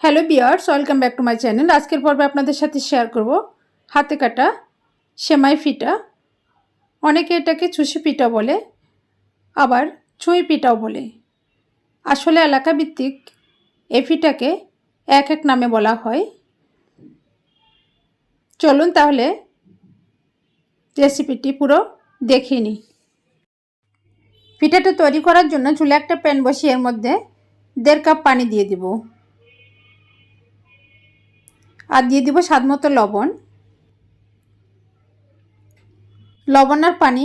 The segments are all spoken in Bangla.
Hello bears, welcome back to my channel. আজকের পর্বে আপনাদের সাথে শেয়ার করব হাতে কাটা সেমাই পিঠা। অনেকে এটাকে চুষি পিঠা বলে, আবার চুই পিঠাও বলে। আসলে এলাকা ভিত্তিক এই পিঠাকে এক এক নামে বলা হয়। চলুন তাহলে রেসিপিটি পুরো দেখিয়ে নিই। পিঠাটা তৈরি করার জন্য চুলে একটা প্যান বসিয়ে এর মধ্যে 1.5 কাপ পানি দিয়ে দিব, আর দিয়ে দিব স্বাদ মতো লবণ। লবণ আর পানি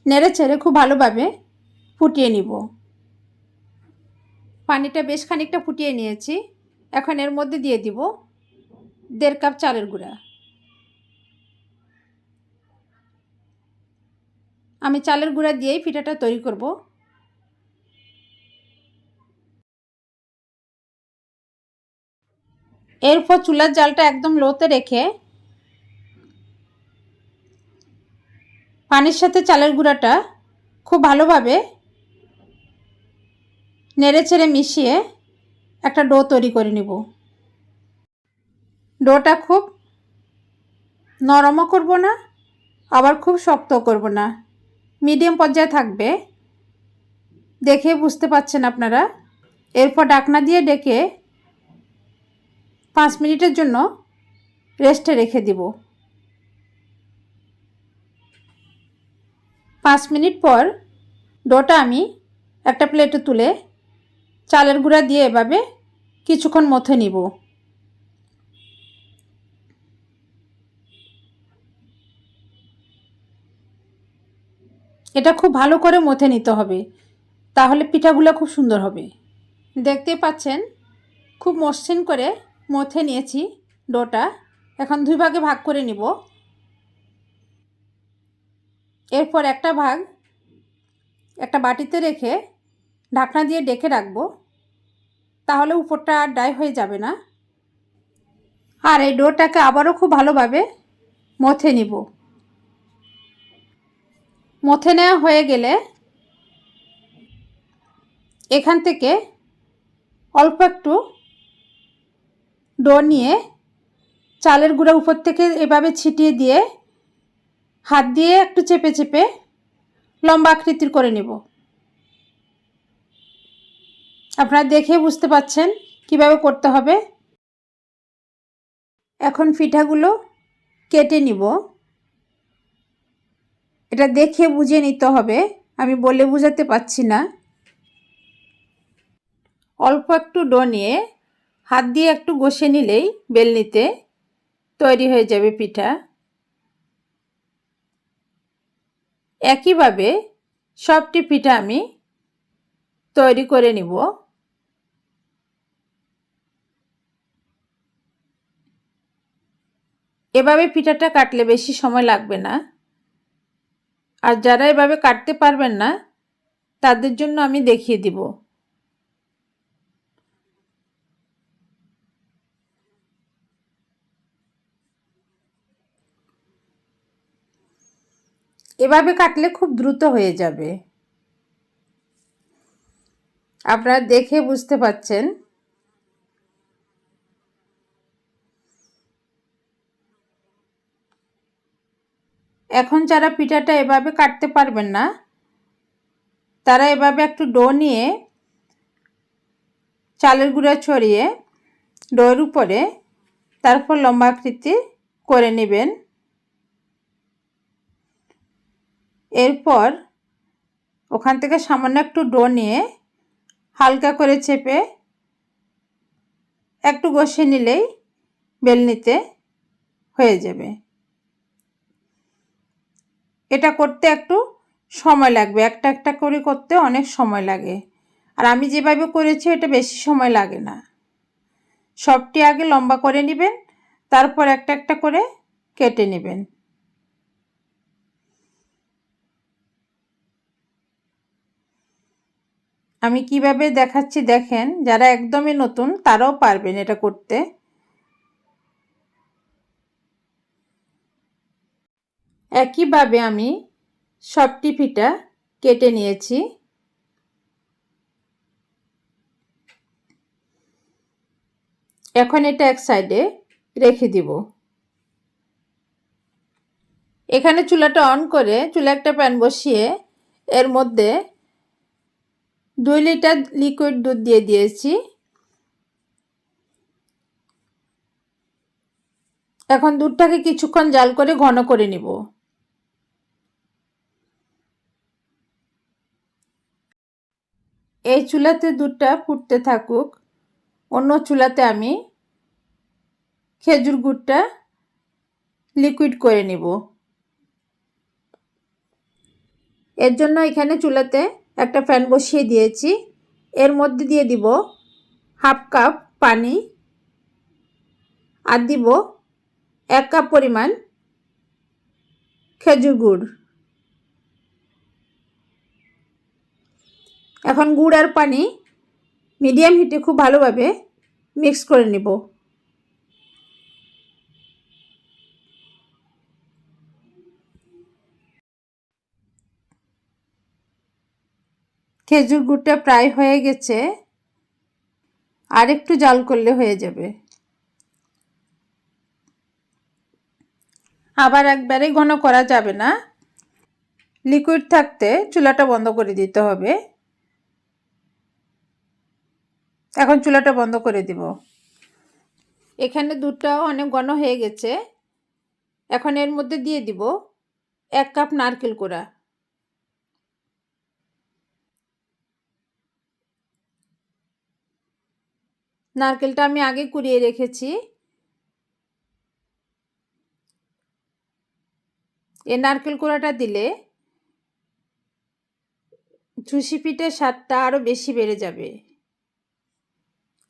নেড়ে চেড়ে খুব ভালোভাবে ফুটিয়ে নিব। পানিটা বেশ খানিকটা ফুটিয়ে নিয়েছি। এখন এর মধ্যে দিয়ে দিব 1.5 কাপ চালের গুঁড়া। আমি চালের গুঁড়া দিয়েই পিঠাটা তৈরি করব। এরপর চুলার জালটা একদম লোতে রেখে পানির সাথে চালের গুঁড়াটা খুব ভালোভাবে নেড়ে চেড়ে মিশিয়ে একটা ডো তৈরি করে নেব। ডোটা খুব নরমও করব না, আবার খুব শক্তও করব না, মিডিয়াম পর্যায়ে থাকবে। দেখে বুঝতে পাচ্ছেন আপনারা। এরপর ঢাকনা দিয়ে ঢেকে 5 মিনিটের জন্য রেস্টে রেখে দিব। 5 মিনিট পর ডোটা আমি একটা প্লেটে তুলে চালের গুঁড়া দিয়ে এভাবে কিছুক্ষণ মথে নিব। এটা খুব ভালো করে মথে নিতে হবে, তাহলে পিঠাগুলো খুব সুন্দর হবে। দেখতেই পাচ্ছেন খুব মসৃণ করে মথে নিয়েছি ডোটা। এখন 2 ভাগে ভাগ করে নিব। এরপর একটা ভাগ একটা বাটিতে রেখে ঢাকনা দিয়ে ঢেকে রাখবো, তাহলে উপরটা আর ড্রাই হয়ে যাবে না। আর এই ডোটাকে আবারও খুব ভালোভাবে মথে নিব। মথে নেওয়া হয়ে গেলে এখান থেকে অল্প একটু ডো নিয়ে চালের গুঁড়া উপর থেকে এভাবে ছিটিয়ে দিয়ে হাত দিয়ে একটু চেপে চেপে লম্বা আকৃতির করে নেব। আপনারা দেখে বুঝতে পাচ্ছেন কিভাবে করতে হবে। এখন পিঠাগুলো কেটে নিব। এটা দেখে বুঝে নিতে হবে, আমি বলে বোঝাতে পারছি না। অল্প একটু ডো নিয়ে হাত দিয়ে একটু ঘষে নিলেই বেলনিতে তৈরি হয়ে যাবে পিঠা। একইভাবে সবটি পিঠা আমি তৈরি করে নিব। এভাবে পিঠাটা কাটলে বেশি সময় লাগবে না। আর যারা এভাবে কাটতে পারবেন না তাদের জন্য আমি দেখিয়ে দিব। এভাবে কাটলে খুব দ্রুত হয়ে যাবে। আপনারা দেখে বুঝতে পাচ্ছেন। এখন যারা পিঠাটা এভাবে কাটতে পারবেন না তারা এভাবে একটু ডো নিয়ে চালের গুঁড়া ছড়িয়ে ডোর উপরে তারপর লম্বা আকৃতি করে নেবেন। এরপর ওখান থেকে সামান্য একটু ডো নিয়ে হালকা করে চেপে একটু ঘষে নিলেই বেলনিতে হয়ে যাবে। এটা করতে একটু সময় লাগবে, একটা একটা করে করতে অনেক সময় লাগে। আর আমি যেভাবে করেছি এটা বেশি সময় লাগে না। সবটি আগে লম্বা করে নেবেন, তারপর একটা একটা করে কেটে নেবেন। আমি কিভাবে দেখাচ্ছি দেখেন, যারা একদমই নতুন তারাও পারবেন এটা করতে। একইভাবে আমি সবটি পিঠা কেটে নিয়েছি। এখন এটা এক সাইডে রেখে দিব। এখানে চুলাটা অন করে চুলা একটা প্যান বসিয়ে এর মধ্যে 2 লিটার লিকুইড দুধ দিয়ে দিয়েছি। এখন দুধটাকে কিছুক্ষণ জাল করে ঘন করে নিব। এই চুলাতে দুধটা ফুটতে থাকুক, অন্য চুলাতে আমি খেজুর গুড়টা লিকুইড করে নিব। এর জন্য এখানে চুলাতে একটা ফ্যান বসিয়ে দিয়েছি। এর মধ্যে দিয়ে দিব হাফ কাপ পানি আর দিব 1 কাপ পরিমাণ খেজুর গুড়। এখন গুড় আর পানি মিডিয়াম হিটে খুব ভালোভাবে মিক্স করে নিব। খেজুর গুড়টা প্রায় হয়ে গেছে, আর একটু জাল করলে হয়ে যাবে। আবার একবারে ঘন করা যাবে না, লিকুইড থাকতে চুলাটা বন্ধ করে দিতে হবে। এখন চুলাটা বন্ধ করে দিব। এখানে দুধটাও অনেক ঘন হয়ে গেছে। এখন এর মধ্যে দিয়ে দিব 1 কাপ নারকেল কোড়া। নারকেলটা আমি আগে কুড়িয়ে রেখেছি। এই নারকেল কোড়াটা দিলে চুষি পিঠের স্বাদটা আরও বেশি বেড়ে যাবে।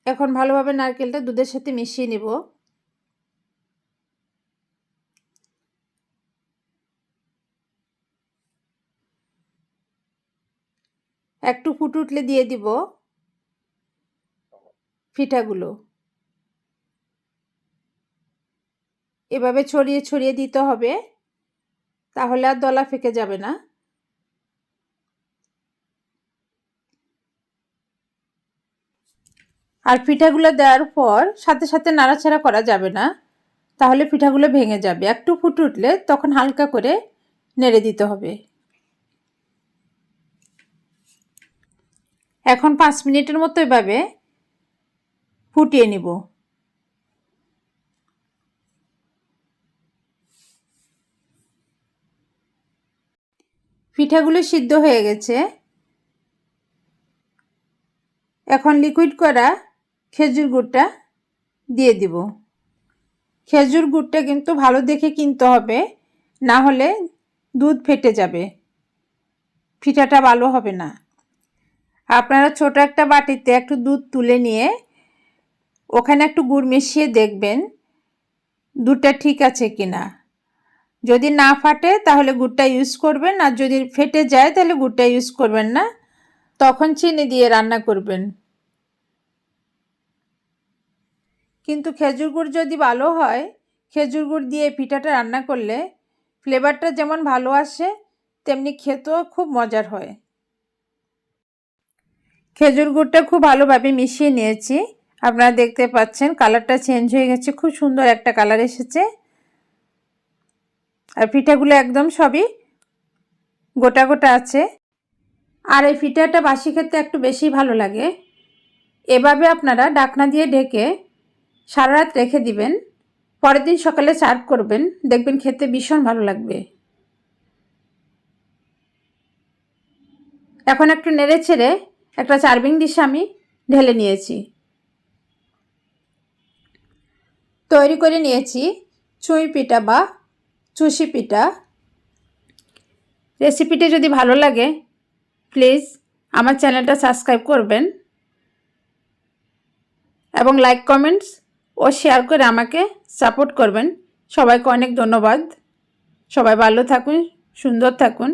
এখন ভালোভাবে নারকেলটা দুধের সাথে মিশিয়ে নেব। একটু ফুটে উঠলে দিয়ে দিব পিঠাগুলো। এভাবে ছড়িয়ে ছড়িয়ে দিতে হবে, তাহলে আর দলা ফেকে যাবে না। আর পিঠাগুলো দেওয়ার পর সাথে সাথে নাড়াচাড়া করা যাবে না, তাহলে পিঠাগুলো ভেঙে যাবে। একটু ফুটে উঠলে তখন হালকা করে নেড়ে দিতে হবে। এখন 5 মিনিটের মতো এভাবে ফুটিয়ে নিব। পিঠাগুলো সিদ্ধ হয়ে গেছে। এখন লিকুইড করা খেজুর গুড়টা দিয়ে দিব। খেজুর গুড়টা কিন্তু ভালো দেখে কিনতে হবে, না হলে দুধ ফেটে যাবে, পিঠাটা ভালো হবে না। আপনারা ছোট একটা বাটিতে একটু দুধ তুলে নিয়ে ওখানে একটু গুড় মিশিয়ে দেখবেন দুধটা ঠিক আছে কিনা। যদি না ফাটে তাহলে গুড়টা ইউজ করবেন, আর যদি ফেটে যায় তাহলে গুড়টা ইউজ করবেন না, তখন চিনি দিয়ে রান্না করবেন। কিন্তু খেজুর গুড় যদি ভালো হয়, খেজুর গুড় দিয়ে পিঠাটা রান্না করলে ফ্লেভারটা যেমন ভালো আসে তেমনি খেতেও খুব মজার হয়। খেজুর গুড়টা খুব ভালোভাবে মিশিয়ে নিয়েছি। আপনারা দেখতে পাচ্ছেন কালারটা চেঞ্জ হয়ে গেছে, খুব সুন্দর একটা কালার এসেছে। আর পিঠাগুলো একদম সবই গোটা গোটা আছে। আর এই পিঠাটা বাসি খেতে একটু বেশি ভালো লাগে। এভাবে আপনারা ঢাকনা দিয়ে ঢেকে সারা রাত রেখে দিবেন, পরের দিন সকালে সার্ভ করবেন, দেখবেন খেতে ভীষণ ভালো লাগবে। এখন একটু নেড়ে ছেড়ে একটা সার্ভিং ডিশে আমি ঢেলে নিয়েছি। তৈরি করে নিয়েছি চুই পিঠা বা চুষি পিঠা। রেসিপিটি যদি ভালো লাগে প্লিজ আমার চ্যানেলটা সাবস্ক্রাইব করবেন এবং লাইক কমেন্টস ও শেয়ার করে আমাকে সাপোর্ট করবেন। সবাইকে অনেক ধন্যবাদ। সবাই ভালো থাকুন, সুন্দর থাকুন।